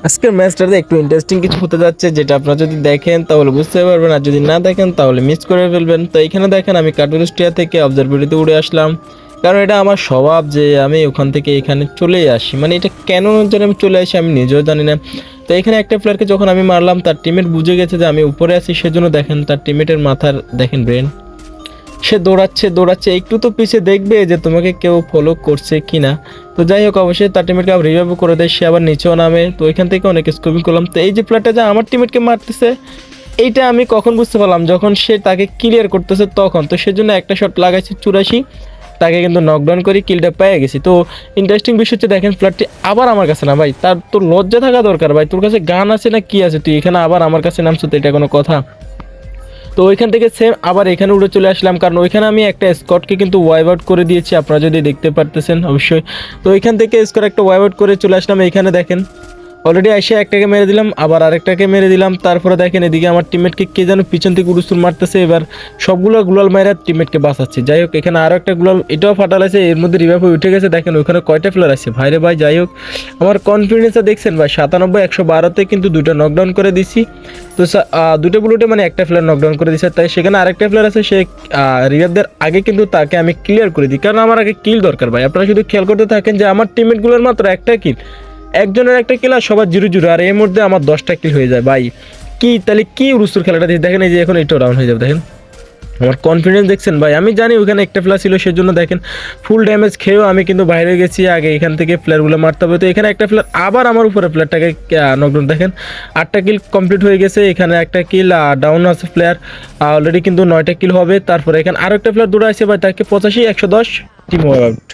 আজকের ম্যাচটাতে একটু ইন্টারেস্টিং কিছু হতে যাচ্ছে, যেটা আপনারা যদি দেখেন তাহলে বুঝতে পারবেন, আর যদি না দেখেন তাহলে মিস করে ফেলবেন। তো এখানে দেখেন আমি কার্টুনিস্টিয়া থেকে অবজারভেটরিতে উড়ে আসলাম, কারণ এটা আমার স্বভাব যে আমি ওখান থেকে এখানে চলে আসি। মানে এটা কেন যেন আমি চলে আসি আমি নিজেও জানি না। তো এখানে একটা প্লেয়ারকে যখন আমি মারলাম, তার টিমমেট বুঝে গেছে যে আমি উপরে আছি, সেজন্য দেখেন তার টিমমেটের মাথার দেখেন ব্রেন, সে দৌড়াচ্ছে দৌড়াচ্ছে, একটু তো পিছে দেখবে যে তোমাকে কেউ ফলো করছে কিনা। তো যাই হোক, অবশ্যই তার টিমমেটকে আবার রিভাইভ করে দেয়, সে আবার নিচেও নামে। তো এখান থেকে অনেক স্কোপিং করলাম। তো এই যে প্লেয়ারটা যে আমার টিমমেটকে মারতেছে, এইটা আমি কখন বুঝতে পারলাম, যখন সে তাকে ক্লিয়ার করতেছে তখন। তো সেজন্য একটা শট লাগাইছি 84, তাকে কিন্তু নকডাউন করে কিলটা পেয়ে গেছি। তো ইন্টারেস্টিং বিষয় হচ্ছে দেখেন প্লেয়ারটি আবার আমার কাছে না। ভাই তার তোর লজ্জা থাকা দরকার, ভাই তোর কাছে গান আছে না কি আছে, তুই এখানে আবার আমার কাছে নামছো, তো এটা কোনো কথা? তো ওইখান থেকে সেম আবার এখানে উড়ে চলে আসলাম, কারণ ওইখানে আমি একটা স্কটকে কিন্তু ওয়াইপ আউট করে দিয়েছি, আপনারা যদি দেখতে পারতেছেন অবশ্যই। তো ওইখান থেকে স্কট একটা ওয়াইপ আউট করে চলে আসলাম। এখানে দেখেন অলরেডি এসে একটাকে মেরে দিলাম, আবার আরেকটাকে মেরে দিলাম। তারপরে দেখেন এদিকে আমার টিমমেটকে কে যেন পিছন থেকে উড়ুসুর মারতেছে, এবার সবগুলো গুলাল মাইরা টিমমেটকে বাঁচাচ্ছে। যাই হোক, এখানে আরও একটা গুলাল এটাও ফাটাল আছে, এর মধ্যে রিভাইভ হয়ে উঠে গেছে। দেখেন ওইখানে কয়টা প্লেয়ার আছে ভাইরে ভাই। যাই হোক, আমার কনফিডেন্সটা দেখছেন ভাই, 97-112-তে কিন্তু দুটো নকডাউন করে দিছি। তো দুটো বুলেটে মানে একটা প্লেয়ার নকডাউন করে দিছে, তাই সেখানে আরেকটা প্লেয়ার আছে, সে রিভাইভদের আগে কিন্তু তাকে আমি ক্লিয়ার করে দিই, কারণ আমার আগে কিল দরকার ভাই। আপনারা শুধু খেয়াল করতে থাকেন যে আমার টিমমেটগুলোর মাত্র একটা কিল, একজনের একটা কিল আর সবার 0-0, আর এর মধ্যে আমার 10টা কিল হয়ে যায় ভাই। কি তাহলে কি রুস্তুর খেলাটা দেখেন, এই যে এখন এইটাও ডাউন হয়ে যাবে। দেখেন আমার কনফিডেন্স দেখছেন ভাই, আমি জানি ওখানে একটা প্লেয়ার ছিল, সেজন্য দেখেন ফুল ড্যামেজ খেয়েও আমি কিন্তু বাইরে গেছি, আগে এখান থেকে প্লেয়ারগুলো মারতে হবে। তো এখানে একটা প্লেয়ার আবার আমার উপরে প্লেয়ারটাকে নকডাউন, দেখেন 8টা কিল কমপ্লিট হয়ে গেছে, এখানে একটা কিল ডাউন আছে প্লেয়ার অলরেডি, কিন্তু 9টা কিল হবে। তারপরে এখানে আরও একটা প্লেয়ার দৌড়ে আছে ভাই, তাকে 85-110 টিম আউট।